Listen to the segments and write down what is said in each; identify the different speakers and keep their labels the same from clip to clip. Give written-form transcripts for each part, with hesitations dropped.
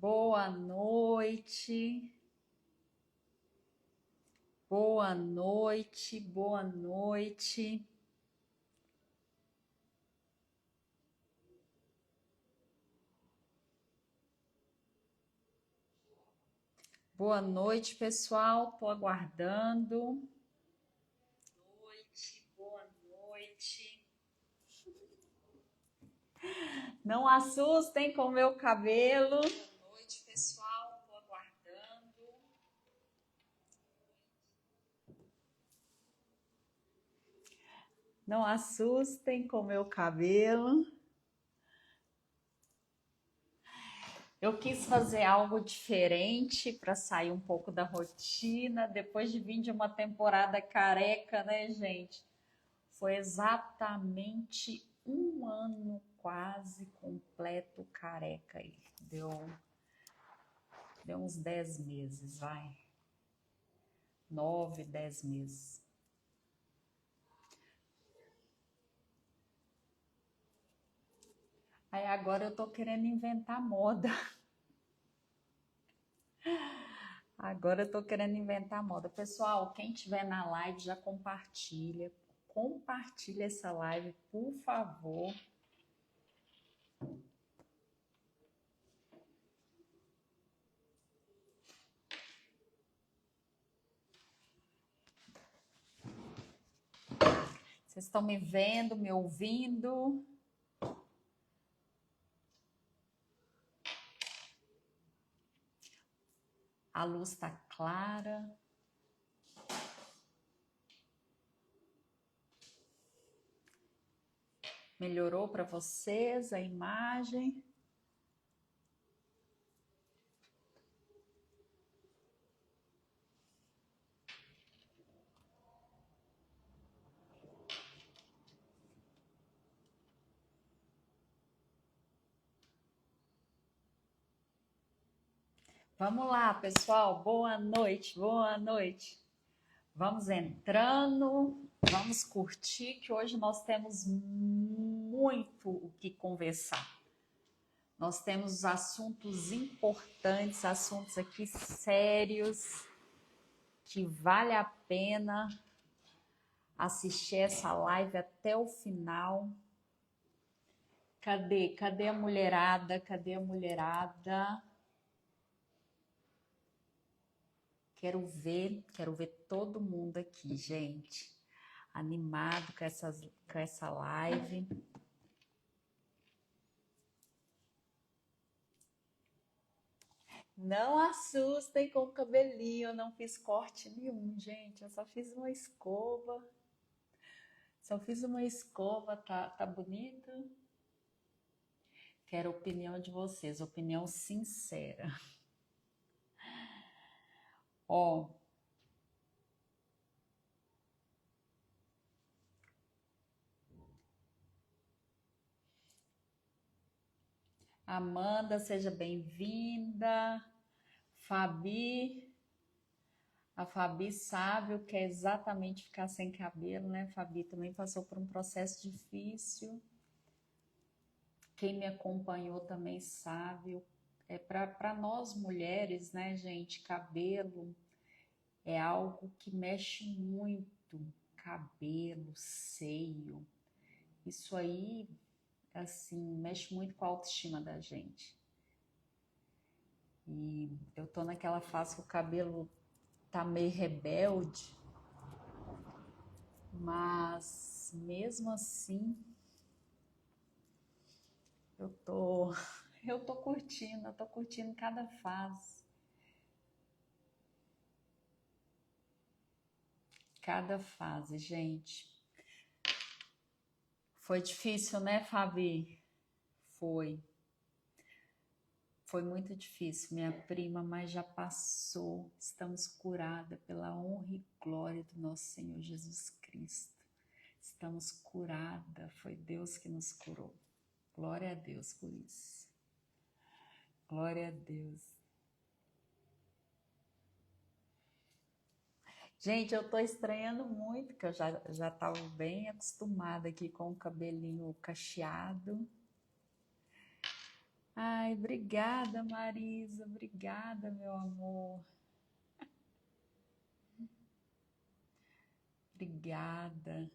Speaker 1: Boa noite, boa noite, boa noite. Boa noite, pessoal. Tô aguardando. Boa noite. Não assustem com o meu cabelo. Boa noite, pessoal. Tô aguardando. Não assustem com o meu cabelo. Eu quis fazer algo diferente para sair um pouco da rotina, depois de vir de uma temporada careca, né, gente? Foi exatamente um ano quase completo careca aí. Deu uns 10 meses, vai. 9, 10 meses. Aí agora eu tô querendo inventar moda. Agora eu tô querendo inventar moda. Pessoal, quem tiver na live já compartilha. Compartilha essa live, por favor. Vocês estão me vendo, me ouvindo? A luz está clara. Melhorou para vocês a imagem? Vamos lá, pessoal. Boa noite, boa noite. Vamos entrando, vamos curtir, que hoje nós temos muito o que conversar. Nós temos assuntos importantes, assuntos aqui sérios, que vale a pena assistir essa live até o final. Cadê a mulherada? Cadê a mulherada? Quero ver todo mundo aqui, gente. Animado com essa live. Não assustem com o cabelinho, eu não fiz corte nenhum, gente. Eu só fiz uma escova. Tá bonita? Quero a opinião de vocês, opinião sincera. Ó, Amanda, seja bem-vinda. Fabi, a Fabi sabe o que é exatamente ficar sem cabelo, né? Fabi também passou por um processo difícil. Quem me acompanhou também sabe. É para nós mulheres, né, gente? Cabelo é algo que mexe muito. Cabelo, seio. Isso aí, assim, mexe muito com a autoestima da gente. E eu tô naquela fase que o cabelo tá meio rebelde, mas mesmo assim eu tô eu tô curtindo cada fase. Cada fase, gente. Foi difícil, né, Fabi? Foi. Foi muito difícil, minha prima, mas já passou. Estamos curadas pela honra e glória do nosso Senhor Jesus Cristo. Estamos curadas, foi Deus que nos curou. Glória a Deus por isso. Glória a Deus. Gente, eu tô estranhando muito, que eu já tava bem acostumada aqui com o cabelinho cacheado. Ai, obrigada, Marisa, obrigada, meu amor. Obrigada.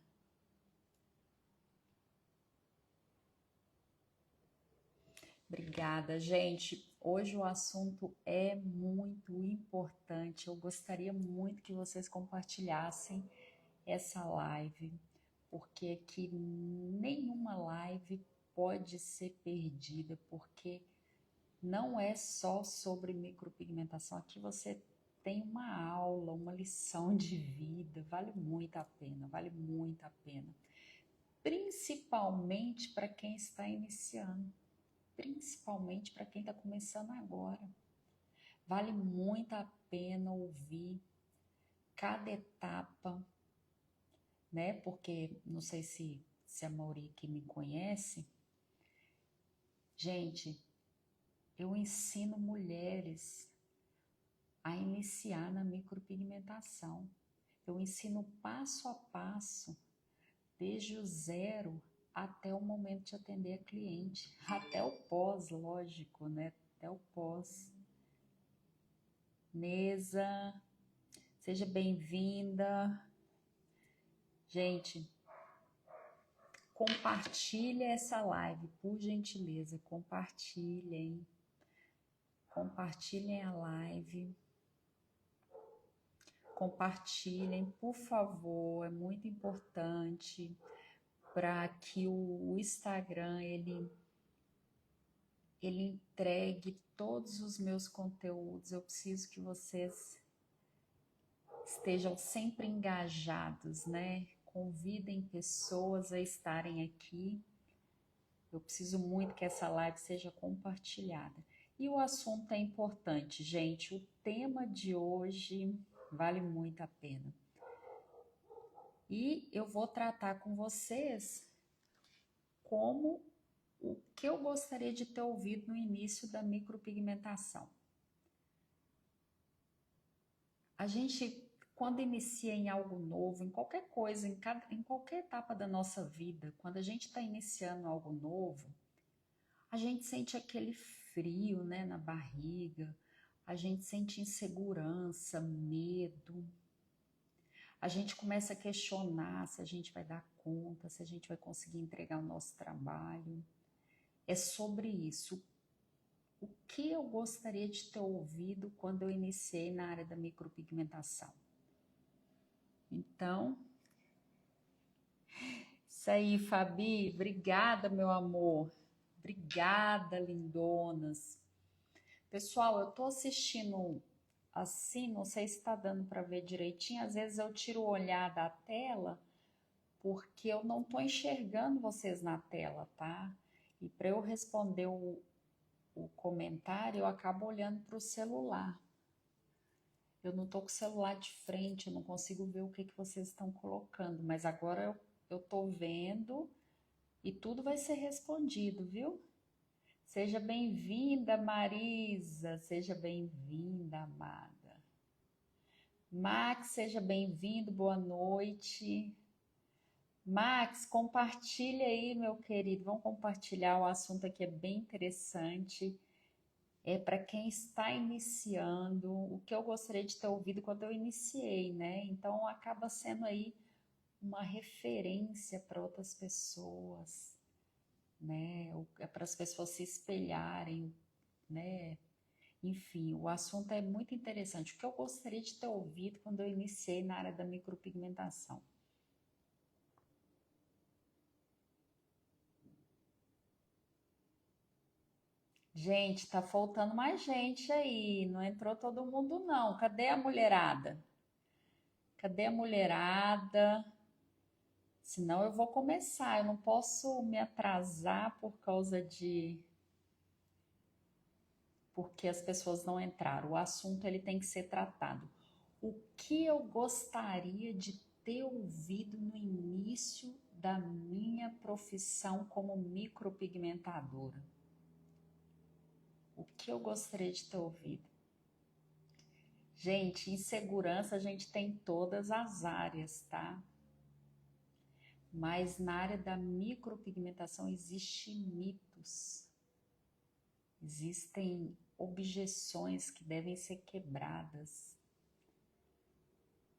Speaker 1: Obrigada, gente. Hoje o assunto é muito importante. Eu gostaria muito que vocês compartilhassem essa live, porque aqui nenhuma live pode ser perdida, porque não é só sobre micropigmentação. Aqui você tem uma aula, uma lição de vida, vale muito a pena, vale muito a pena. Principalmente para quem está iniciando, principalmente para quem está começando agora. Vale muito a pena ouvir cada etapa, né? Porque não sei se a Mauri que me conhece, gente, eu ensino mulheres a iniciar na micropigmentação. Eu ensino passo a passo, desde o zero até o momento de atender a cliente, até o pós, lógico, né? Até o pós. Neza, seja bem-vinda. Gente, compartilhe essa live, por gentileza, compartilhem. Compartilhem a live. Compartilhem, por favor, é muito importante para que o Instagram ele entregue todos os meus conteúdos. Eu preciso que vocês estejam sempre engajados, né? Convidem pessoas a estarem aqui. Eu preciso muito que essa live seja compartilhada. E o assunto é importante, gente. O tema de hoje vale muito a pena. E eu vou tratar com vocês como o que eu gostaria de ter ouvido no início da micropigmentação. A gente, quando inicia em algo novo, em qualquer coisa, em qualquer etapa da nossa vida, quando a gente está iniciando algo novo, a gente sente aquele frio, né, na barriga, a gente sente insegurança, medo. A gente começa a questionar se a gente vai dar conta, se a gente vai conseguir entregar o nosso trabalho. É sobre isso. O que eu gostaria de ter ouvido quando eu iniciei na área da micropigmentação? Então, isso aí, Fabi. Obrigada, meu amor. Obrigada, lindonas. Pessoal, eu tô assistindo assim, não sei se está dando para ver direitinho. Às vezes eu tiro o olhar da tela porque eu não tô enxergando vocês na tela, tá? E para eu responder o comentário, eu acabo olhando para o celular. Eu não tô com o celular de frente, eu não consigo ver o que vocês estão colocando, mas agora eu tô vendo e tudo vai ser respondido, viu? Seja bem-vinda, Marisa, seja bem-vinda, amada. Max, seja bem-vindo, boa noite. Max, compartilha aí, meu querido, vamos compartilhar, o assunto aqui é bem interessante. É para quem está iniciando, o que eu gostaria de ter ouvido quando eu iniciei, né? Então acaba sendo aí uma referência para outras pessoas, né? É para as pessoas se espelharem, né? Enfim, o assunto é muito interessante. O que eu gostaria de ter ouvido quando eu iniciei na área da micropigmentação? Gente, tá faltando mais gente aí. Não entrou todo mundo, não. Cadê a mulherada? Cadê a mulherada? Senão eu vou começar. Eu não posso me atrasar por causa de... porque as pessoas não entraram. O assunto ele tem que ser tratado. O que eu gostaria de ter ouvido no início da minha profissão como micropigmentadora? O que eu gostaria de ter ouvido? Gente, insegurança a gente tem em todas as áreas, tá? Mas na área da micropigmentação existe mitos. existem objeções que devem ser quebradas.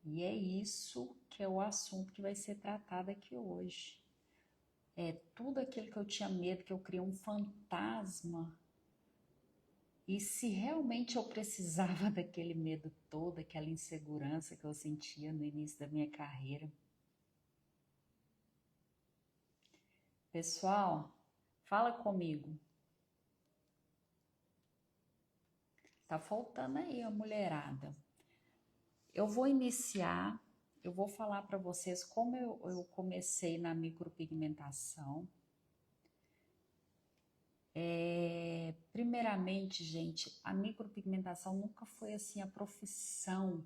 Speaker 1: E é isso que é o assunto que vai ser tratado aqui hoje. É tudo aquilo que eu tinha medo, que eu criei um fantasma. E se realmente eu precisava daquele medo todo, aquela insegurança que eu sentia no início da minha carreira. Pessoal, fala comigo. Tá faltando aí a mulherada. Eu vou iniciar, eu vou falar para vocês como eu comecei na micropigmentação. Primeiramente, gente, a micropigmentação nunca foi assim a profissão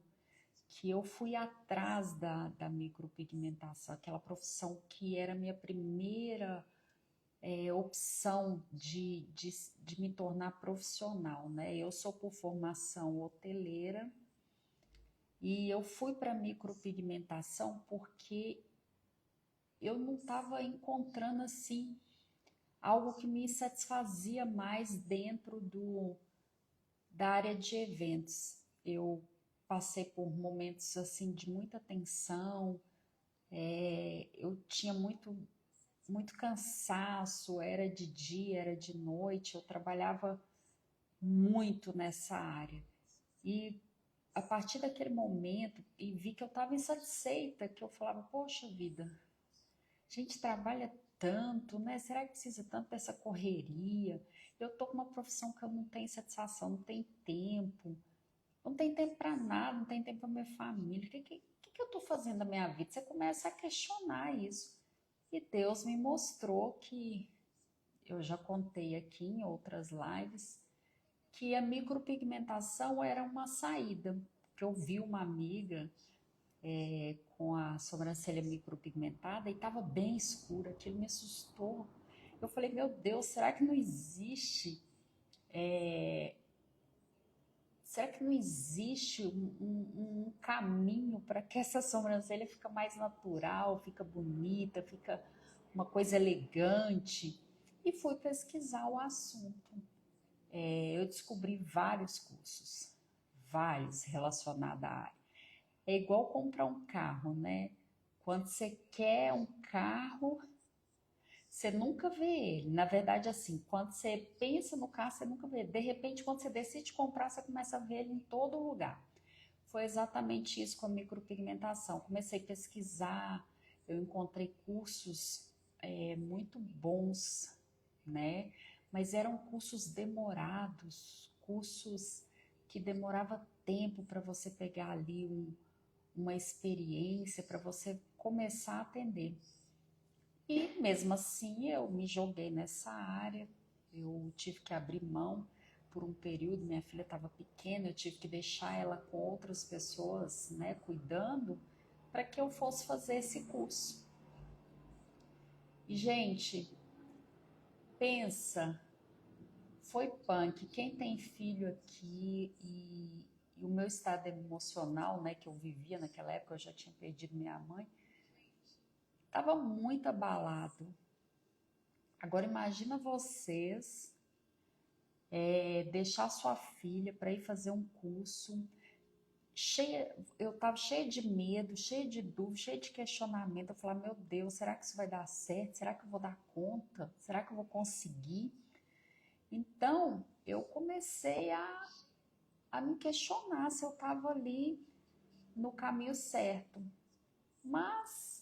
Speaker 1: que eu fui atrás da micropigmentação, aquela profissão que era a minha primeira opção de me tornar profissional, né? Eu sou por formação hoteleira e eu fui para micropigmentação porque eu não estava encontrando assim algo que me satisfazia mais dentro da área de eventos. Eu passei por momentos assim de muita tensão, eu tinha muito cansaço, era de dia, era de noite, eu trabalhava muito nessa área. E a partir daquele momento, e vi que eu estava insatisfeita, que eu falava, poxa vida, a gente trabalha tanto, né? Será que precisa tanto dessa correria? Eu tô com uma profissão que eu não tenho satisfação, não tenho tempo para nada, não tenho tempo para minha família. O que eu tô fazendo na minha vida? Você começa a questionar isso. E Deus me mostrou que, eu já contei aqui em outras lives, que a micropigmentação era uma saída. Que eu vi uma amiga com a sobrancelha micropigmentada e estava bem escura, aquilo me assustou. Eu falei, meu Deus, será que não existe? Será que não existe um caminho para que essa sobrancelha fique mais natural, fica bonita, fica uma coisa elegante? E fui pesquisar o assunto. Eu descobri vários cursos, vários relacionados à área. É igual comprar um carro, né? Quando você quer um carro, você nunca vê ele. Na verdade, assim, quando você pensa no carro, você nunca vê ele. De repente, quando você decide comprar, você começa a ver ele em todo lugar. Foi exatamente isso com a micropigmentação. Comecei a pesquisar, eu encontrei cursos muito bons, né? Mas eram cursos demorados, cursos que demorava tempo para você pegar ali uma experiência, para você começar a atender. E mesmo assim eu me joguei nessa área, eu tive que abrir mão por um período, minha filha estava pequena, eu tive que deixar ela com outras pessoas, né, cuidando, para que eu fosse fazer esse curso. E, gente, pensa, foi punk. Quem tem filho aqui e o meu estado emocional, né, que eu vivia naquela época, eu já tinha perdido minha mãe, estava muito abalado. Agora imagina vocês deixar sua filha para ir fazer um curso. Eu estava cheia de medo, cheia de dúvida, cheia de questionamento. Eu falava, meu Deus, será que isso vai dar certo? Será que eu vou dar conta? Será que eu vou conseguir? Então, eu comecei a me questionar se eu estava ali no caminho certo. Mas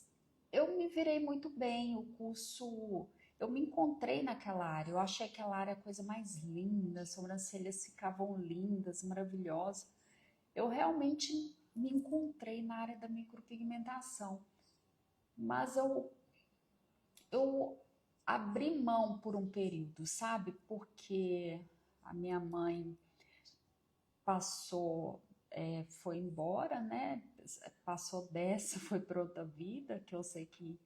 Speaker 1: eu me virei muito bem, o curso, eu me encontrei naquela área, eu achei aquela área a coisa mais linda, as sobrancelhas ficavam lindas, maravilhosas. Eu realmente me encontrei na área da micropigmentação, mas eu abri mão por um período, sabe? Porque a minha mãe passou, foi embora, né? Passou dessa, foi para outra vida, que eu sei que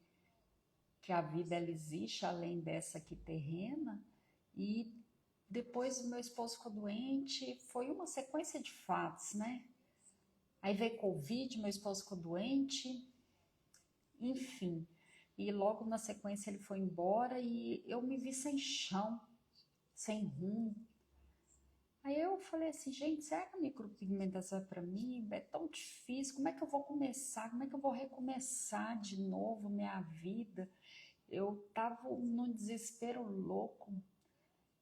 Speaker 1: a vida ela existe além dessa aqui terrena. E depois o meu esposo ficou doente, foi uma sequência de fatos, né? Aí veio Covid, meu esposo ficou doente, enfim. E logo na sequência ele foi embora e eu me vi sem chão, sem rumo. Aí eu falei assim, gente, será que a micropigmentação é para mim? É tão difícil, como é que eu vou começar? Como é que eu vou recomeçar de novo minha vida? Eu tava num desespero louco,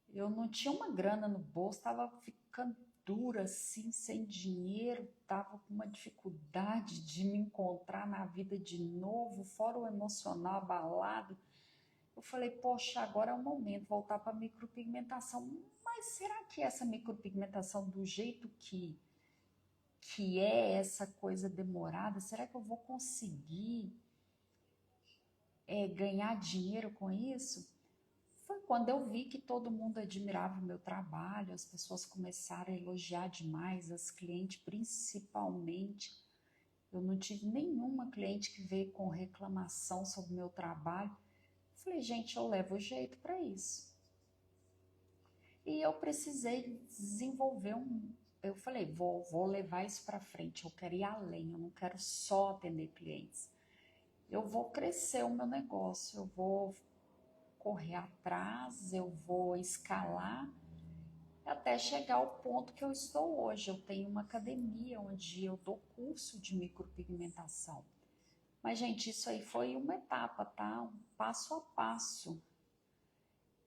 Speaker 1: eu não tinha uma grana no bolso, tava ficando dura assim, sem dinheiro, tava com uma dificuldade de me encontrar na vida de novo, fora o emocional abalado. Eu falei, poxa, agora é o momento, voltar para a micropigmentação. Mas será que essa micropigmentação, do jeito que é essa coisa demorada, será que eu vou conseguir ganhar dinheiro com isso? Foi quando eu vi que todo mundo admirava o meu trabalho, as pessoas começaram a elogiar demais, as clientes principalmente. Eu não tive nenhuma cliente que veio com reclamação sobre o meu trabalho. Falei, gente, eu levo jeito para isso. E eu precisei desenvolver um. Eu falei, vou levar isso para frente. Eu quero ir além, eu não quero só atender clientes. Eu vou crescer o meu negócio, eu vou correr atrás, eu vou escalar até chegar ao ponto que eu estou hoje. Eu tenho uma academia onde eu dou curso de micropigmentação. Mas, gente, isso aí foi uma etapa, tá? Um passo a passo.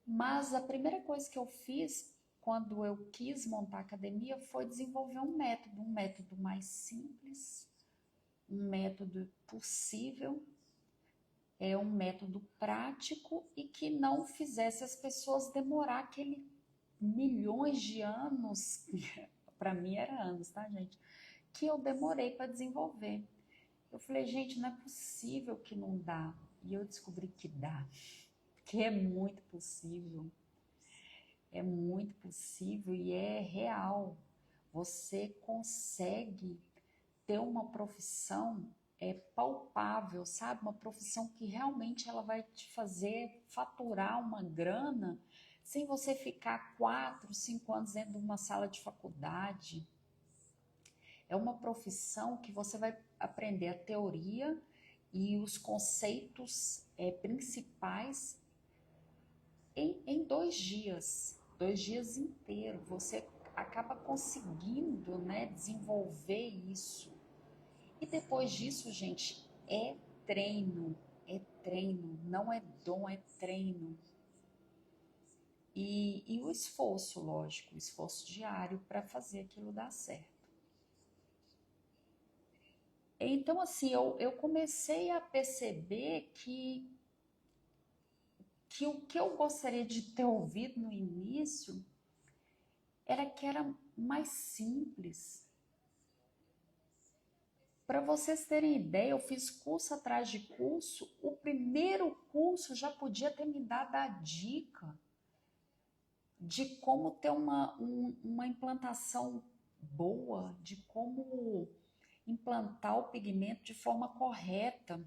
Speaker 1: Mas a primeira coisa que eu fiz quando eu quis montar a academia foi desenvolver um método mais simples, um método possível, um método prático e que não fizesse as pessoas demorar aquele milhões de anos, para mim era anos, tá, gente? Que eu demorei para desenvolver. Eu falei, gente, não é possível que não dá. E eu descobri que dá, que é muito possível e é real. Você consegue ter uma profissão palpável, sabe? Uma profissão que realmente ela vai te fazer faturar uma grana sem você ficar 4, 5 anos dentro de uma sala de faculdade. É uma profissão que você vai aprender a teoria e os conceitos principais em 2 dias inteiros. Você acaba conseguindo, né, desenvolver isso. E depois disso, gente, treino, não é dom, é treino. E o esforço, lógico, o esforço diário para fazer aquilo dar certo. Então, assim, eu comecei a perceber que o que eu gostaria de ter ouvido no início era que era mais simples. Para vocês terem ideia, eu fiz curso atrás de curso. O primeiro curso já podia ter me dado a dica de como ter uma implantação boa, de como implantar o pigmento de forma correta.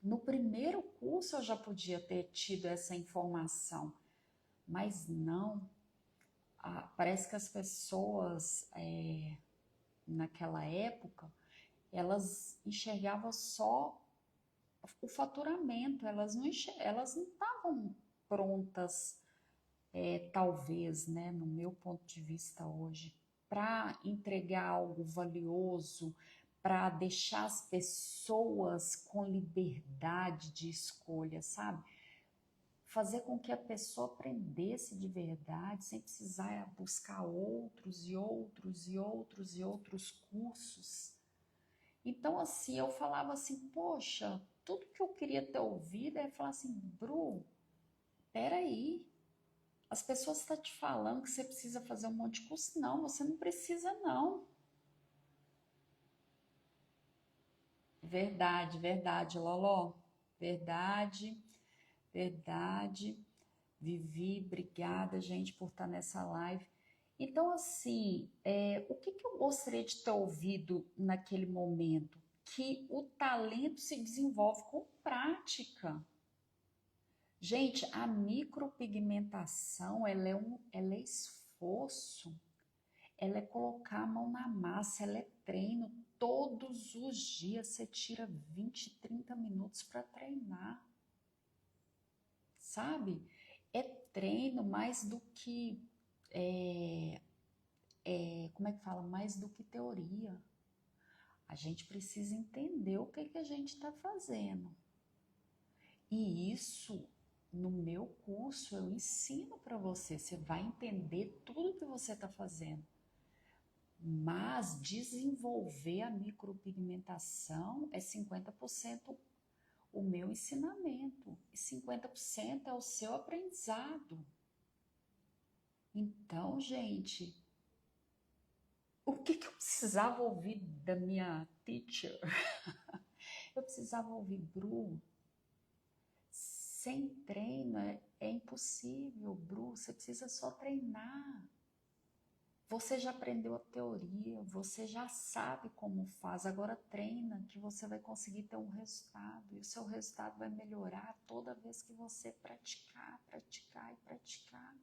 Speaker 1: No primeiro curso eu já podia ter tido essa informação, mas não. Parece que as pessoas naquela época elas enxergavam só o faturamento, elas não estavam prontas, talvez, né, no meu ponto de vista hoje, para entregar algo valioso, para deixar as pessoas com liberdade de escolha, sabe? Fazer com que a pessoa aprendesse de verdade, sem precisar buscar outros e outros e outros e outros cursos. Então, assim, eu falava assim, poxa, tudo que eu queria ter ouvido é falar assim, Bru, peraí, as pessoas estão te falando que você precisa fazer um monte de curso. Não, você não precisa não. Verdade, verdade, Loló. Verdade, verdade. Vivi, obrigada, gente, por estar nessa live. Então, assim, o que eu gostaria de ter ouvido naquele momento? Que o talento se desenvolve com prática. Gente, a micropigmentação, ela é esforço, ela é colocar a mão na massa, ela é treino. Todos os dias você tira 20, 30 minutos para treinar, sabe? É treino mais do que como é que fala? Mais do que teoria. A gente precisa entender o que a gente está fazendo. E isso, no meu curso, eu ensino para você. Você vai entender tudo que você está fazendo. Mas desenvolver a micropigmentação é 50% o meu ensinamento. E 50% é o seu aprendizado. Então, gente, o que eu precisava ouvir da minha teacher? Eu precisava ouvir, Bru, sem treino é impossível, Bru, você precisa só treinar. Você já aprendeu a teoria, você já sabe como faz, agora treina que você vai conseguir ter um resultado. E o seu resultado vai melhorar toda vez que você praticar, praticar e praticar.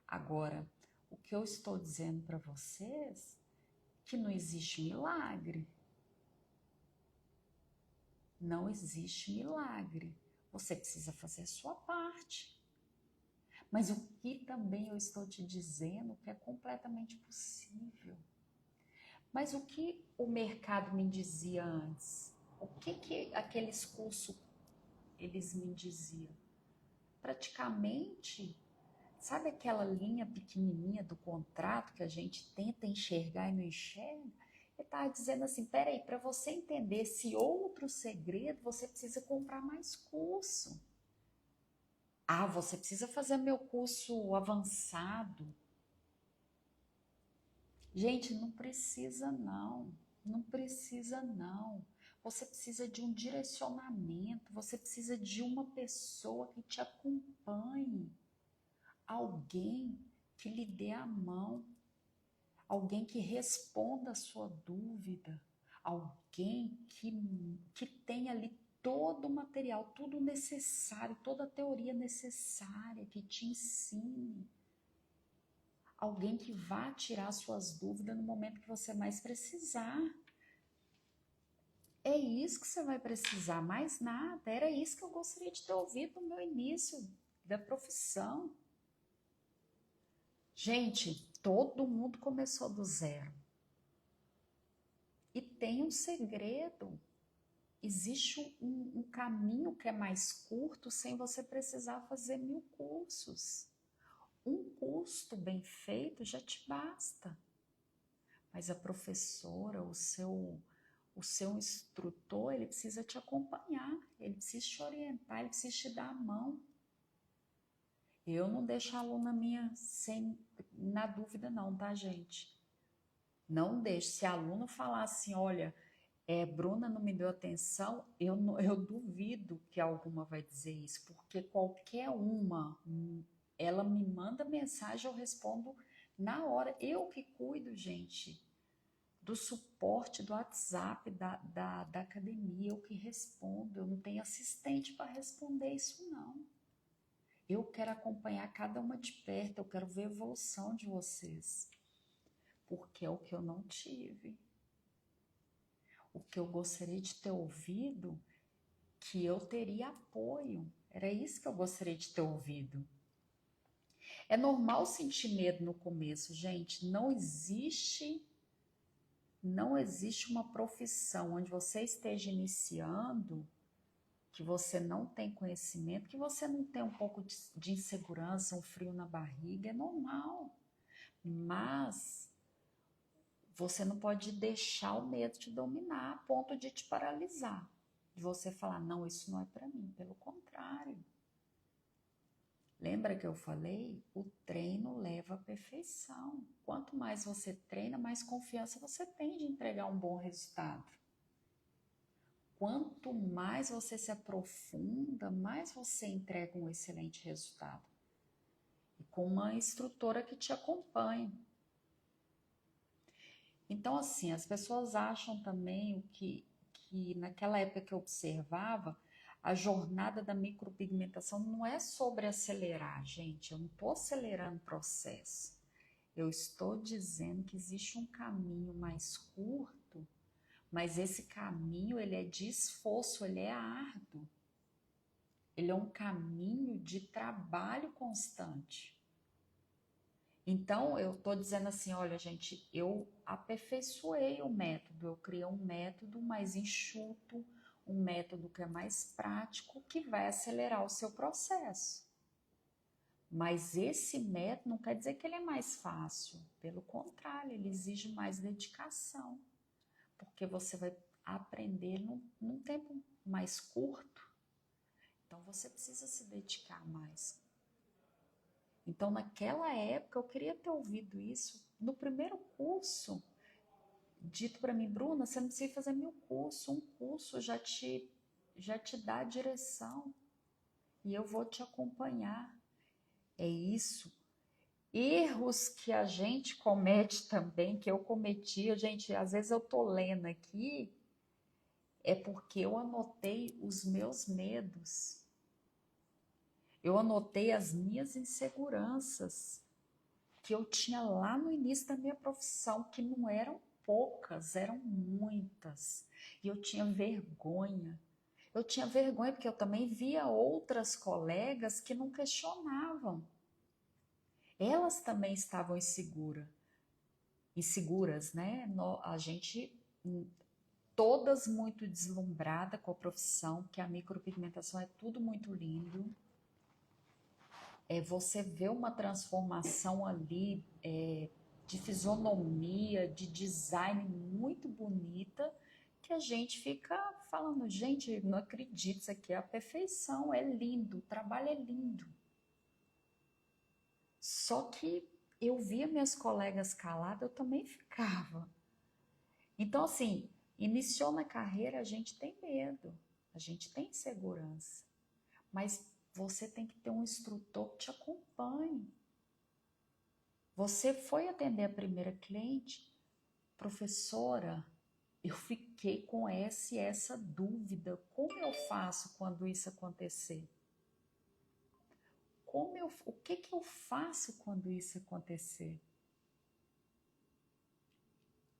Speaker 1: Agora, o que eu estou dizendo para vocês é que não existe milagre. Não existe milagre. Você precisa fazer a sua parte. Mas o que também eu estou te dizendo que é completamente possível. Mas o que o mercado me dizia antes? O que aqueles cursos eles me diziam? Praticamente, sabe aquela linha pequenininha do contrato que a gente tenta enxergar e não enxerga? Ele estava dizendo assim, peraí, para você entender esse outro segredo, você precisa comprar mais curso. Ah, você precisa fazer meu curso avançado. Gente, não precisa não. Não precisa não. Você precisa de um direcionamento, você precisa de uma pessoa que te acompanhe. Alguém que lhe dê a mão. Alguém que responda a sua dúvida. Alguém que tenha ali todo o material, tudo necessário, toda a teoria necessária, que te ensine. Alguém que vá tirar suas dúvidas no momento que você mais precisar. É isso que você vai precisar, mais nada. Era isso que eu gostaria de ter ouvido no meu início da profissão. Gente, todo mundo começou do zero. E tem um segredo. Existe um caminho que é mais curto sem você precisar fazer 1000 cursos. Um custo bem feito já te basta. Mas a professora, o seu instrutor, ele precisa te acompanhar, ele precisa te orientar, ele precisa te dar a mão. Eu não deixo a aluna minha na dúvida não, tá, gente? Não deixo. Se a aluna falar assim, olha, Bruna não me deu atenção, eu duvido que alguma vai dizer isso, porque qualquer uma, ela me manda mensagem, eu respondo na hora. Eu que cuido, gente, do suporte do WhatsApp da academia, eu que respondo, eu não tenho assistente para responder isso não. Eu quero acompanhar cada uma de perto, eu quero ver a evolução de vocês, porque é o que eu não tive. O que eu gostaria de ter ouvido, que eu teria apoio. Era isso que eu gostaria de ter ouvido. É normal sentir medo no começo, gente. Não existe uma profissão onde você esteja iniciando, que você não tem conhecimento, que você não tem um pouco de insegurança, um frio na barriga. É normal. Mas você não pode deixar o medo te dominar a ponto de te paralisar. De você falar, não, isso não é para mim. Pelo contrário. Lembra que eu falei? O treino leva à perfeição. Quanto mais você treina, mais confiança você tem de entregar um bom resultado. Quanto mais você se aprofunda, mais você entrega um excelente resultado. E com uma instrutora que te acompanhe. Então, assim, as pessoas acham também que naquela época que eu observava, a jornada da micropigmentação não é sobre acelerar, gente. Eu não estou acelerando o processo. Eu estou dizendo que existe um caminho mais curto, mas esse caminho, ele é de esforço, ele é árduo. Ele é um caminho de trabalho constante. Então, eu estou dizendo assim, olha, gente, eu aperfeiçoei o método, eu criei um método mais enxuto, um método que é mais prático, que vai acelerar o seu processo. Mas esse método não quer dizer que ele é mais fácil, pelo contrário, ele exige mais dedicação, porque você vai aprender num tempo mais curto, então você precisa se dedicar mais. Então, naquela época, eu queria ter ouvido isso no primeiro curso, dito para mim, Bruna, você não precisa fazer 1000 cursos, um curso já te dá a direção e eu vou te acompanhar. É isso. Erros que a gente comete também, que eu cometia, gente, às vezes eu tô lendo aqui, é porque eu anotei os meus medos, eu anotei as minhas inseguranças que eu tinha lá no início da minha profissão, que não eram poucas, eram muitas. E eu tinha vergonha. Eu tinha vergonha porque eu também via outras colegas que não questionavam. Elas também estavam inseguras, né? A gente, todas muito deslumbrada com a profissão, que a micropigmentação é tudo muito lindo. Você vê uma transformação ali de fisionomia, de design muito bonita, que a gente fica falando, gente, não acredito, isso aqui é a perfeição, é lindo, o trabalho é lindo. Só que eu via minhas colegas caladas, eu também ficava. Então, assim, iniciou na carreira, a gente tem medo, a gente tem insegurança, mas você tem que ter um instrutor que te acompanhe. Você foi atender a primeira cliente, professora, eu fiquei com essa dúvida. Como eu faço quando isso acontecer? O que eu faço quando isso acontecer?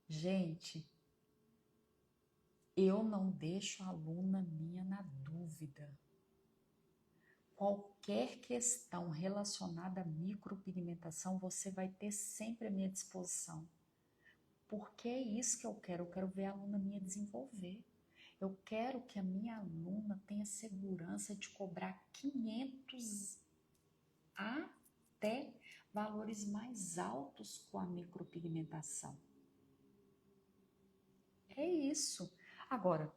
Speaker 1: Gente, eu não deixo a aluna minha na dúvida. Qualquer questão relacionada à micropigmentação, você vai ter sempre à minha disposição. Porque é isso que eu quero ver a aluna minha desenvolver. Eu quero que a minha aluna tenha segurança de cobrar 500 até valores mais altos com a micropigmentação. É isso. Agora,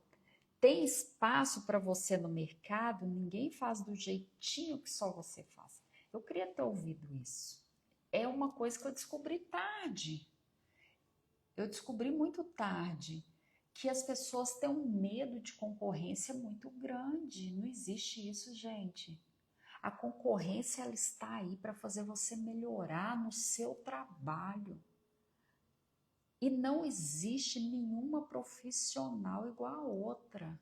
Speaker 1: tem espaço para você no mercado? Ninguém faz do jeitinho que só você faz. Eu queria ter ouvido isso. É uma coisa que eu descobri tarde. Eu descobri muito tarde que as pessoas têm um medo de concorrência muito grande. Não existe isso, gente. A concorrência ela está aí para fazer você melhorar no seu trabalho. E não existe nenhuma profissional igual a outra.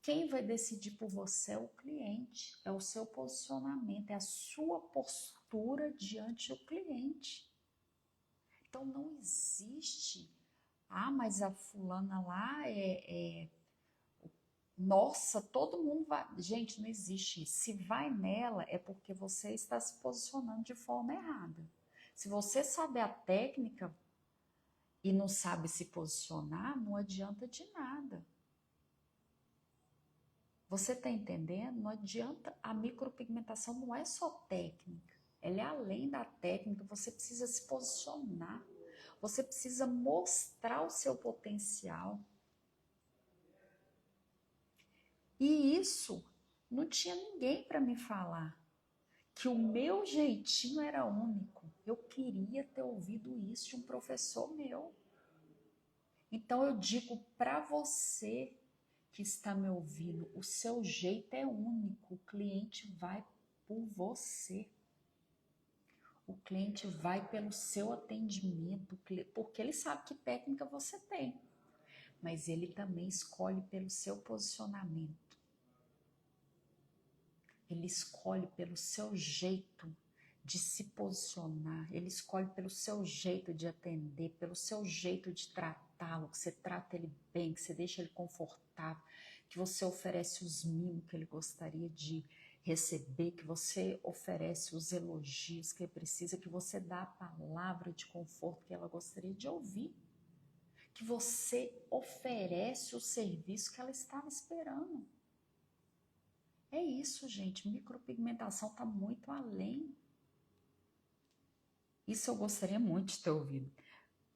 Speaker 1: Quem vai decidir por você é o cliente, é o seu posicionamento, é a sua postura diante do cliente. Então não existe, mas a fulana lá nossa, todo mundo vai. Gente, não existe isso. Se vai nela, é porque você está se posicionando de forma errada. Se você sabe a técnica e não sabe se posicionar, não adianta de nada. Você está entendendo? Não adianta. A micropigmentação não é só técnica. Ela é além da técnica. Você precisa se posicionar. Você precisa mostrar o seu potencial. E isso não tinha ninguém para me falar. Que o meu jeitinho era único. Eu queria ter ouvido isso de um professor meu. Então eu digo para você que está me ouvindo, o seu jeito é único. O cliente vai por você. O cliente vai pelo seu atendimento, porque ele sabe que técnica você tem. Mas ele também escolhe pelo seu posicionamento. Ele escolhe pelo seu jeito de se posicionar, ele escolhe pelo seu jeito de atender, pelo seu jeito de tratá-lo, que você trata ele bem, que você deixa ele confortável, que você oferece os mimos que ele gostaria de receber, que você oferece os elogios que precisa, que você dá a palavra de conforto que ela gostaria de ouvir, que você oferece o serviço que ela estava esperando. É isso, gente. Micropigmentação está muito além. Isso eu gostaria muito de ter ouvido.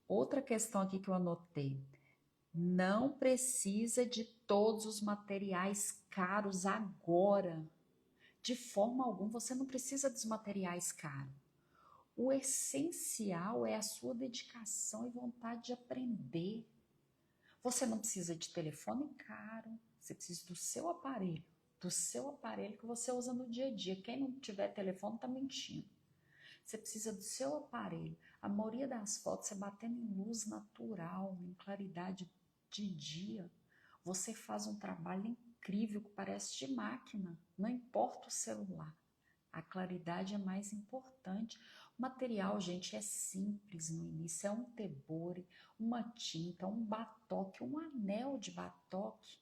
Speaker 1: Outra questão aqui que eu anotei. Não precisa de todos os materiais caros agora. De forma alguma, você não precisa dos materiais caros. O essencial é a sua dedicação e vontade de aprender. Você não precisa de telefone caro, você precisa do seu aparelho que você usa no dia a dia. Quem não tiver telefone está mentindo. Você precisa do seu aparelho. A maioria das fotos é batendo em luz natural, em claridade de dia. Você faz um trabalho incrível que parece de máquina. Não importa o celular. A claridade é mais importante. O material, gente, é simples no início. É um tebore, uma tinta, um batoque, um anel de batoque.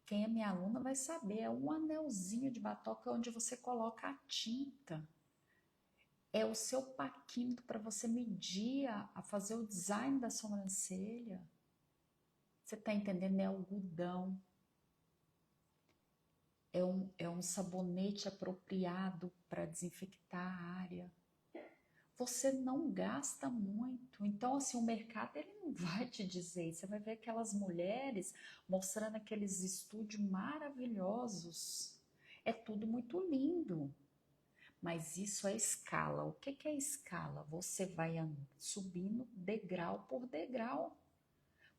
Speaker 1: Quem é minha aluna vai saber. É um anelzinho de batoque onde você coloca a tinta. É o seu paquímetro para você medir, a fazer o design da sobrancelha. Você está entendendo? É algodão. É um sabonete apropriado para desinfectar a área. Você não gasta muito. Então, assim, o mercado ele não vai te dizer. Você vai ver aquelas mulheres mostrando aqueles estúdios maravilhosos. É tudo muito lindo. Mas isso é escala. O que é escala? Você vai subindo degrau por degrau.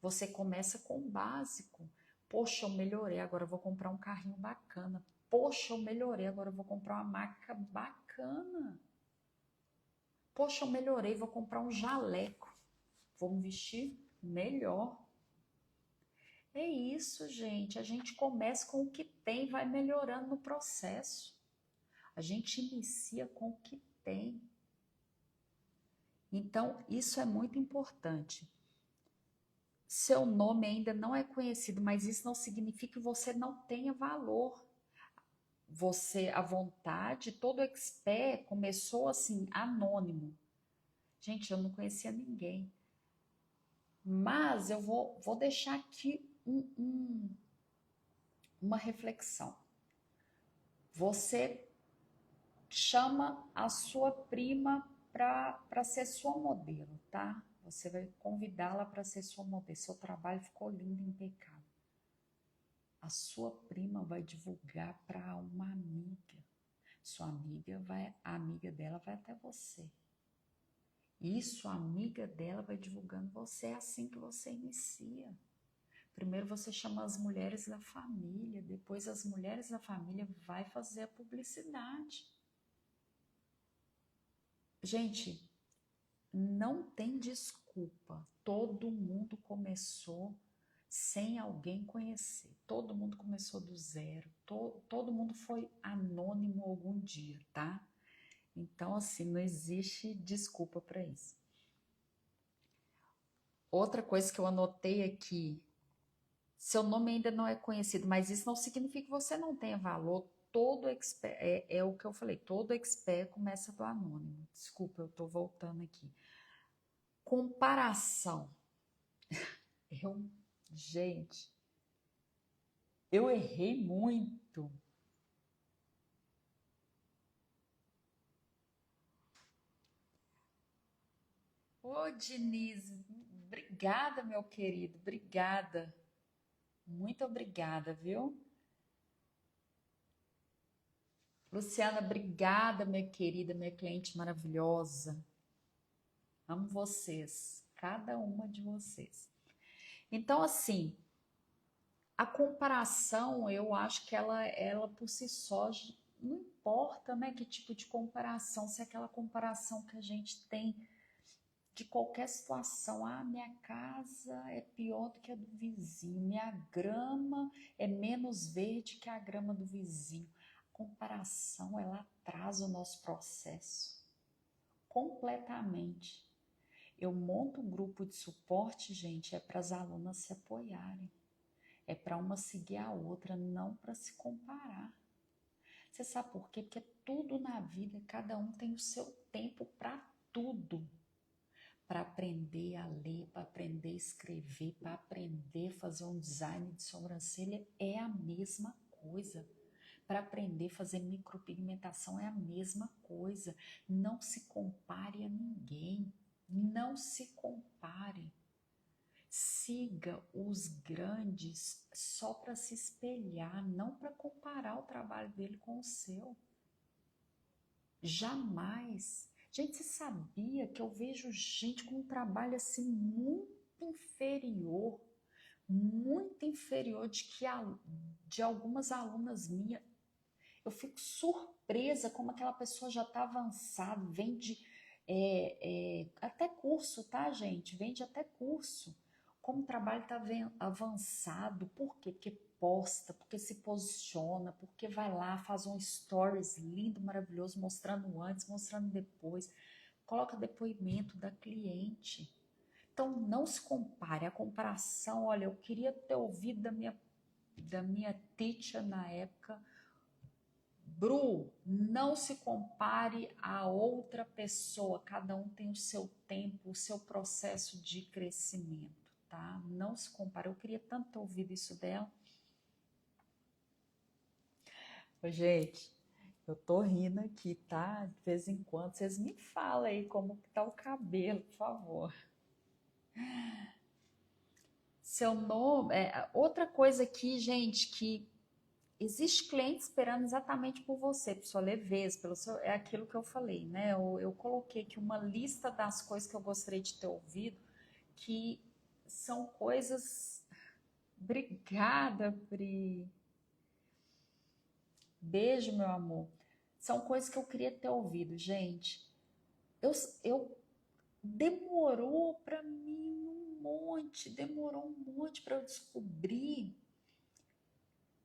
Speaker 1: Você começa com o básico. Poxa, eu melhorei, agora eu vou comprar um carrinho bacana. Poxa, eu melhorei, agora eu vou comprar uma maca bacana. Poxa, eu melhorei, vou comprar um jaleco. Vou me vestir melhor. É isso, gente. A gente começa com o que tem, vai melhorando no processo. A gente inicia com o que tem. Então, isso é muito importante. Seu nome ainda não é conhecido, mas isso não significa que você não tenha valor. Você, à vontade, todo expert começou assim, anônimo. Gente, eu não conhecia ninguém. Mas eu vou deixar aqui uma reflexão. Você chama a sua prima para ser sua modelo, tá? Você vai convidá-la para ser sua modelo. Seu trabalho ficou lindo, impecável. A sua prima vai divulgar para uma amiga. A amiga dela vai até você. Isso, a amiga dela vai divulgando você. É assim que você inicia. Primeiro você chama as mulheres da família, depois as mulheres da família vai fazer a publicidade. Gente, não tem desculpa. Todo mundo começou sem alguém conhecer. Todo mundo começou do zero. Todo mundo foi anônimo algum dia, tá? Então, assim, não existe desculpa para isso. Outra coisa que eu anotei aqui, seu nome ainda não é conhecido, mas isso não significa que você não tenha valor. Todo expert, é o que eu falei, todo expert começa do anônimo. Desculpa, eu tô voltando aqui. Comparação. Gente, eu errei muito. Ô, Diniz, obrigada, meu querido, obrigada. Muito obrigada, viu? Luciana, obrigada, minha querida, minha cliente maravilhosa. Amo vocês, cada uma de vocês. Então, assim, a comparação, eu acho que ela por si só, não importa, né, que tipo de comparação, se é aquela comparação que a gente tem de qualquer situação. Ah, minha casa é pior do que a do vizinho, minha grama é menos verde que a grama do vizinho. A comparação, ela atrasa o nosso processo completamente. Eu monto um grupo de suporte, gente, é para as alunas se apoiarem. É para uma seguir a outra, não para se comparar. Você sabe por quê? Porque tudo na vida, cada um tem o seu tempo para tudo. Para aprender a ler, para aprender a escrever, para aprender a fazer um design de sobrancelha, é a mesma coisa. Para aprender a fazer micropigmentação é a mesma coisa. Não se compare a ninguém. Não se compare. Siga os grandes só para se espelhar, não para comparar o trabalho dele com o seu. Jamais. Gente, você sabia que eu vejo gente com um trabalho assim muito inferior de algumas alunas minhas. Eu fico surpresa como aquela pessoa já está avançada, vende até curso, tá, gente? Vende até curso. Como o trabalho está avançado. Por quê? Porque posta, porque se posiciona, porque vai lá, faz um stories lindo, maravilhoso, mostrando antes, mostrando depois. Coloca depoimento da cliente. Então, não se compare. A comparação, olha, eu queria ter ouvido da minha teacher na época, Bru, não se compare a outra pessoa, cada um tem o seu tempo, o seu processo de crescimento, tá? Não se compare, eu queria tanto ter ouvido isso dela. Ô, gente, eu tô rindo aqui, tá? De vez em quando, vocês me falam aí como que tá o cabelo, por favor. Seu nome, outra coisa aqui, gente, que existe cliente esperando exatamente por você, por sua leveza, é aquilo que eu falei, né? Eu coloquei aqui uma lista das coisas que eu gostaria de ter ouvido, que são coisas. Obrigada, Pri. Beijo, meu amor. São coisas que eu queria ter ouvido, gente. Eu demorou para mim demorou um monte para eu descobrir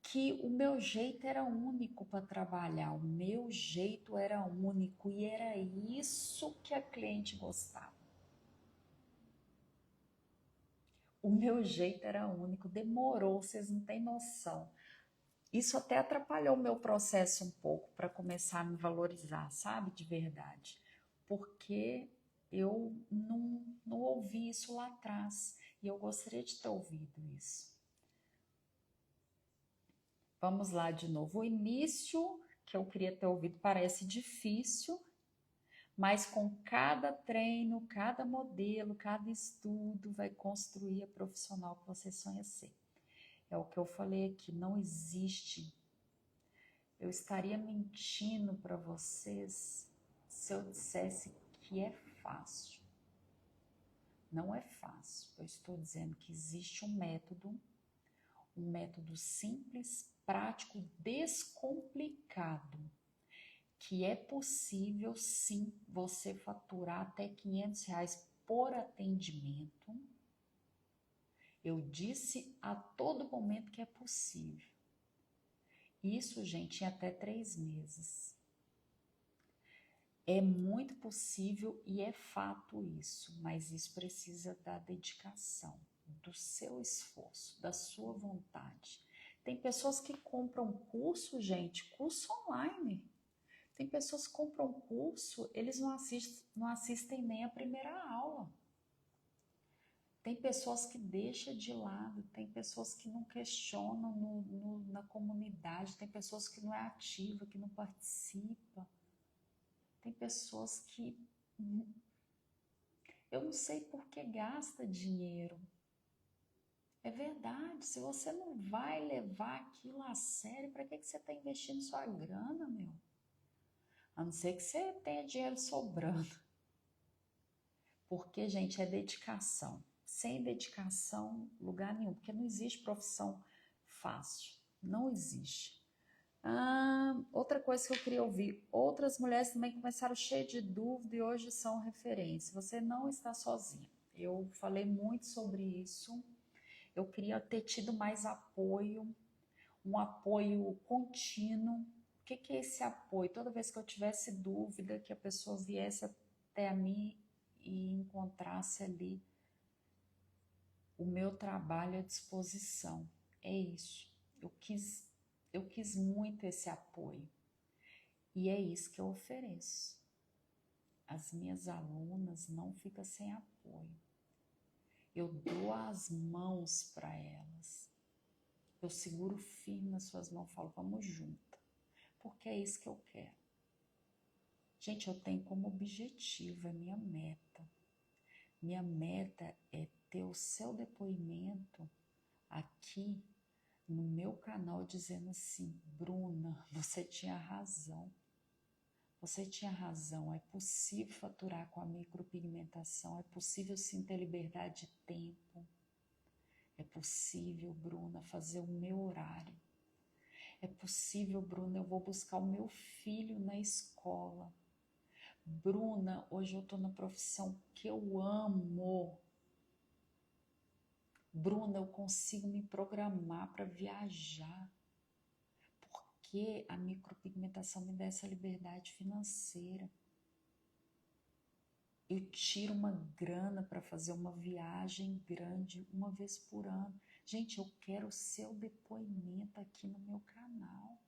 Speaker 1: que o meu jeito era único para trabalhar, o meu jeito era único e era isso que a cliente gostava. O meu jeito era único, demorou, vocês não têm noção. Isso até atrapalhou o meu processo um pouco para começar a me valorizar, sabe, de verdade. Porque eu não ouvi isso lá atrás e eu gostaria de ter ouvido isso. Vamos lá de novo. O início que eu queria ter ouvido parece difícil, mas com cada treino, cada modelo, cada estudo vai construir a profissional que você sonha ser. É o que eu falei aqui, não existe. Eu estaria mentindo para vocês se eu dissesse que é fácil. Não é fácil. Eu estou dizendo que existe um método simples, prático, descomplicado, que é possível sim você faturar até R$ 500 por atendimento. Eu disse a todo momento que é possível. Isso, gente, em até 3 meses. É muito possível e é fato isso, mas isso precisa da dedicação, do seu esforço, da sua vontade. Tem pessoas que compram curso, gente, curso online. Tem pessoas que compram curso, eles não assistem nem a primeira aula. Tem pessoas que deixam de lado, tem pessoas que não questionam na comunidade, tem pessoas que não é ativa, que não participa. Tem pessoas que eu não sei por que gasta dinheiro. É verdade, se você não vai levar aquilo a sério, para que você está investindo sua grana, meu? A não ser que você tenha dinheiro sobrando. Porque, gente, é dedicação. Sem dedicação, lugar nenhum. Porque não existe profissão fácil. Não existe. Outra coisa que eu queria ouvir. Outras mulheres também começaram cheias de dúvida e hoje são referência. Você não está sozinha. Eu falei muito sobre isso. Eu queria ter tido mais apoio, um apoio contínuo. O que é esse apoio? Toda vez que eu tivesse dúvida, que a pessoa viesse até a mim e encontrasse ali o meu trabalho à disposição. É isso. Eu quis muito esse apoio. E é isso que eu ofereço. As minhas alunas não ficam sem apoio. Eu dou as mãos para elas. Eu seguro firme nas suas mãos e falo, vamos junto. Porque é isso que eu quero. Gente, eu tenho como objetivo, é minha meta. Minha meta é ter o seu depoimento aqui no meu canal dizendo assim, Bruna, você tinha razão. Você tinha razão, é possível faturar com a micropigmentação, é possível sim ter liberdade de tempo. É possível, Bruna, fazer o meu horário. É possível, Bruna, eu vou buscar o meu filho na escola. Bruna, hoje eu estou na profissão que eu amo. Bruna, eu consigo me programar para viajar. Porque a micropigmentação me dá essa liberdade financeira. Eu tiro uma grana para fazer uma viagem grande uma vez por ano. Gente, eu quero o seu depoimento aqui no meu canal.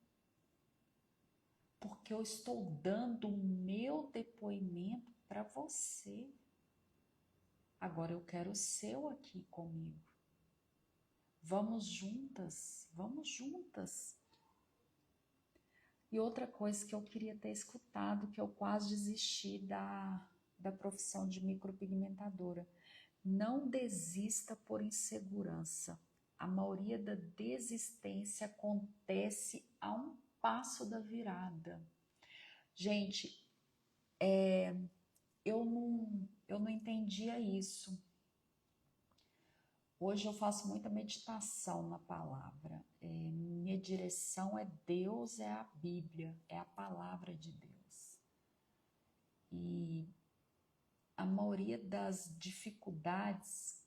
Speaker 1: Porque eu estou dando o meu depoimento para você. Agora eu quero o seu aqui comigo. Vamos juntas, vamos juntas. E outra coisa que eu queria ter escutado, que eu quase desisti da profissão de micropigmentadora. Não desista por insegurança. A maioria da desistência acontece a um passo da virada. Gente, eu não entendia isso. Hoje eu faço muita meditação na palavra. Minha direção é Deus, é a Bíblia, é a palavra de Deus. E a maioria das dificuldades,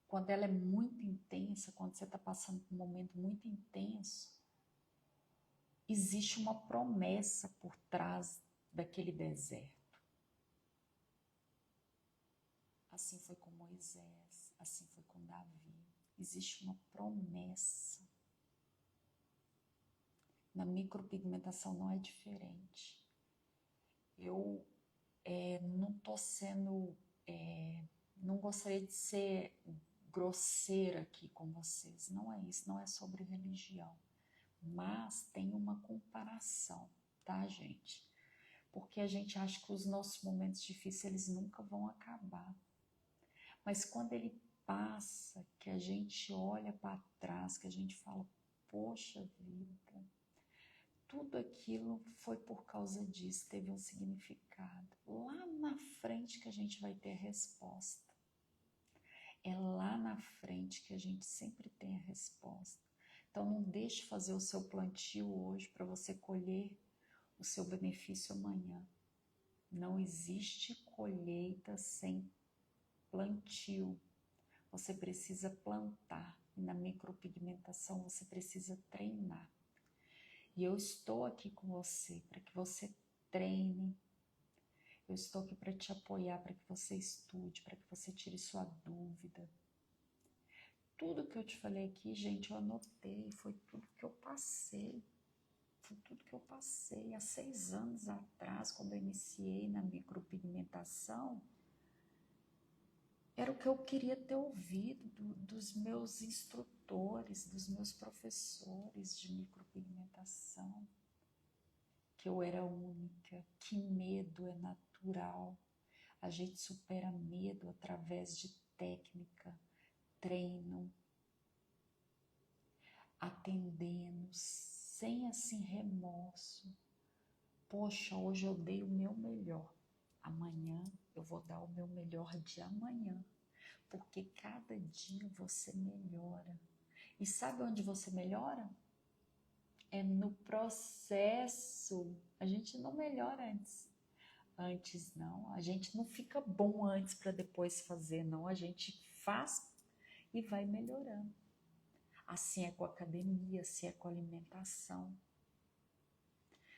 Speaker 1: quando ela é muito intensa, quando você está passando por um momento muito intenso, existe uma promessa por trás daquele deserto. Assim foi com Moisés, assim foi com Davi. Existe uma promessa. Na micropigmentação não é diferente. Eu não estou sendo... não gostaria de ser grosseira aqui com vocês. Não é isso, não é sobre religião. Mas tem uma comparação, tá, gente? Porque a gente acha que os nossos momentos difíceis, eles nunca vão acabar. Mas quando ele passa, que a gente olha para trás, que a gente fala, poxa vida, tudo aquilo foi por causa disso, teve um significado. Lá na frente que a gente vai ter a resposta. É lá na frente que a gente sempre tem a resposta. Então não deixe fazer o seu plantio hoje para você colher o seu benefício amanhã. Não existe colheita sem plantio. Você precisa plantar. E na micropigmentação você precisa treinar. E eu estou aqui com você para que você treine. Eu estou aqui para te apoiar, para que você estude, para que você tire sua dúvida. Tudo que eu te falei aqui, gente, eu anotei, foi tudo que eu passei. Foi tudo que eu passei. Há 6 anos atrás, quando eu iniciei na micropigmentação, era o que eu queria ter ouvido dos meus instrutores, dos meus professores de micropigmentação. Que eu era única, que medo é natural. A gente supera medo através de técnica, treino, atendendo, sem assim remorso. Poxa, hoje eu dei o meu melhor. Amanhã eu vou dar o meu melhor de amanhã. Porque cada dia você melhora. E sabe onde você melhora? É no processo. A gente não melhora antes. Antes não. A gente não fica bom antes para depois fazer, não. A gente faz e vai melhorando. Assim é com a academia, assim é com a alimentação.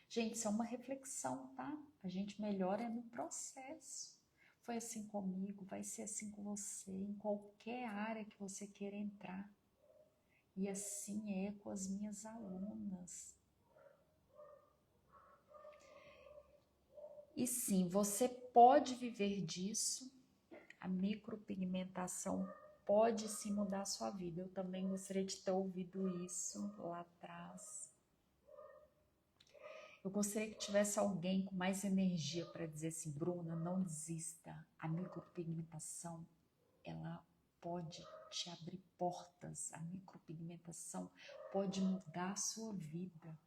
Speaker 1: Gente, isso é uma reflexão, tá? A gente melhora no processo. Foi assim comigo, vai ser assim com você, em qualquer área que você queira entrar. E assim é com as minhas alunas. E sim, você pode viver disso. A micropigmentação pode sim mudar a sua vida. Eu também gostaria de ter ouvido isso lá atrás. Eu gostaria que tivesse alguém com mais energia para dizer assim, Bruna, não desista. A micropigmentação, ela pode te abrir portas. A micropigmentação pode mudar a sua vida.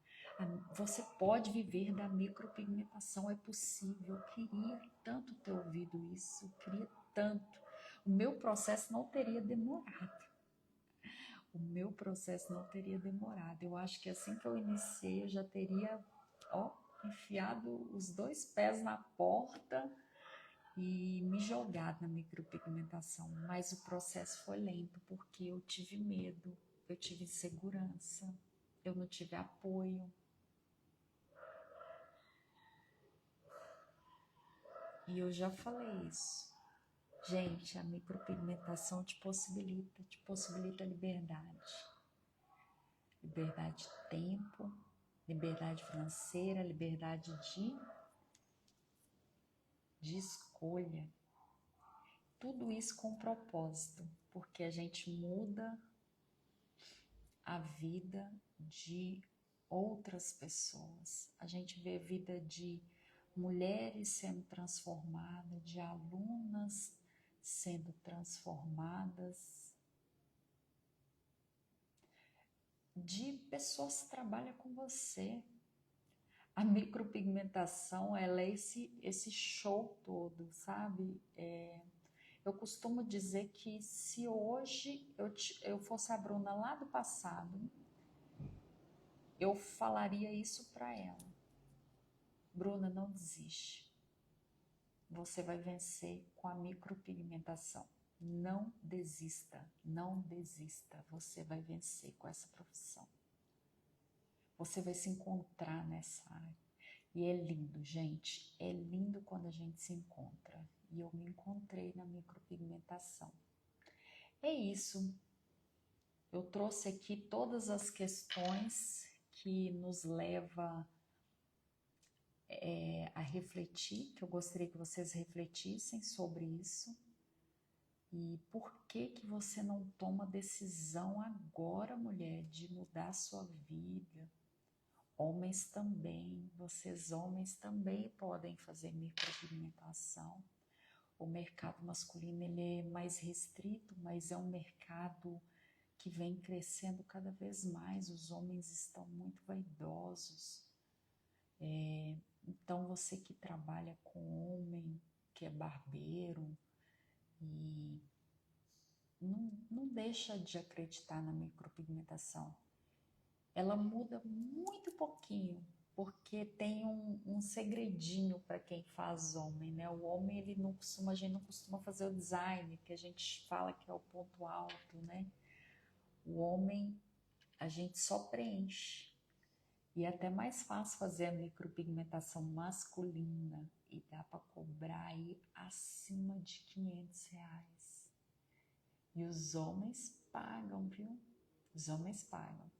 Speaker 1: Você pode viver da micropigmentação, é possível. Eu queria tanto ter ouvido isso, eu queria tanto. O meu processo não teria demorado. O meu processo não teria demorado. Eu acho que assim que eu iniciei, eu já teria, enfiado os 2 pés na porta e me jogado na micropigmentação. Mas o processo foi lento porque eu tive medo, eu tive insegurança, eu não tive apoio. E eu já falei isso. Gente, a micropigmentação te possibilita liberdade. Liberdade de tempo, liberdade financeira, liberdade de escolha. Tudo isso com propósito, porque a gente muda a vida de outras pessoas. A gente vê a vida de mulheres sendo transformadas, de alunas sendo transformadas, de pessoas que trabalham com você. A micropigmentação, ela é esse show todo, sabe? Eu costumo dizer que se hoje eu fosse a Bruna lá do passado, eu falaria isso para ela. Bruna, não desiste. Você vai vencer com a micropigmentação. Não desista, não desista. Você vai vencer com essa profissão. Você vai se encontrar nessa área. E é lindo, gente. É lindo quando a gente se encontra. E eu me encontrei na micropigmentação. É isso. Eu trouxe aqui todas as questões que nos levam a refletir, que eu gostaria que vocês refletissem sobre isso. E por que que você não toma decisão agora, mulher, de mudar a sua vida? Homens também, vocês homens também podem fazer micropigmentação. O mercado masculino ele é mais restrito, mas é um mercado que vem crescendo cada vez mais. Os homens estão muito vaidosos. Então você que trabalha com homem, que é barbeiro, e não deixa de acreditar na micropigmentação. Ela muda muito pouquinho, porque tem um segredinho para quem faz homem, né? O homem, a gente não costuma fazer o design, que a gente fala que é o ponto alto, né? O homem, a gente só preenche. E é até mais fácil fazer a micropigmentação masculina e dá para cobrar aí acima de R$ 500. E os homens pagam, viu? Os homens pagam.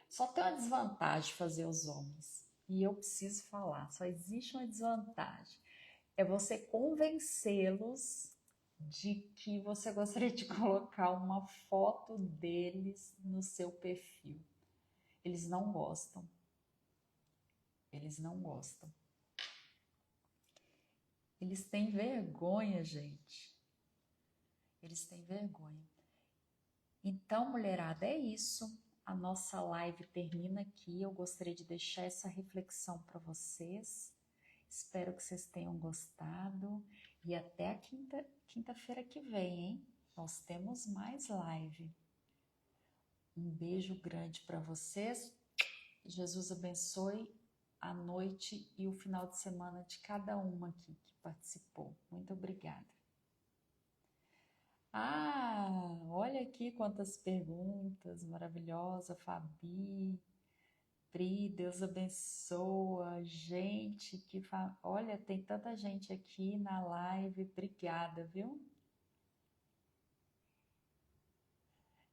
Speaker 1: Só tem uma desvantagem fazer os homens. E eu preciso falar, só existe uma desvantagem. É você convencê-los de que você gostaria de colocar uma foto deles no seu perfil. Eles não gostam. Eles não gostam. Eles têm vergonha, gente. Eles têm vergonha. Então, mulherada, é isso. A nossa live termina aqui. Eu gostaria de deixar essa reflexão para vocês. Espero que vocês tenham gostado. E até a quinta-feira que vem, hein? Nós temos mais live. Um beijo grande para vocês. Jesus abençoe a noite e o final de semana de cada uma aqui que participou. Muito obrigada. Olha aqui quantas perguntas, maravilhosa, Fabi, Pri, Deus abençoa, gente, olha, tem tanta gente aqui na live, obrigada, viu?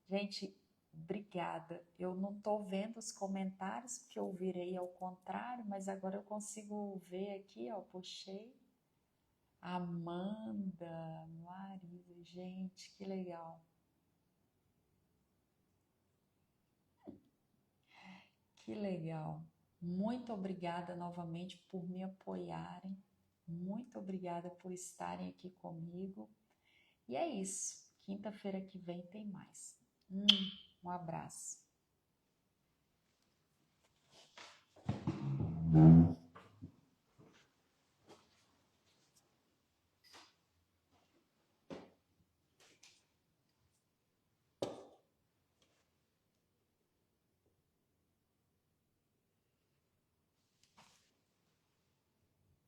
Speaker 1: Gente, Obrigada. Eu não estou vendo os comentários porque eu virei ao contrário, mas agora eu consigo ver aqui, ó, puxei. Amanda, Marisa, gente, que legal. Que legal. Muito obrigada novamente por me apoiarem. Muito obrigada por estarem aqui comigo. E é isso. Quinta-feira que vem tem mais. Um abraço.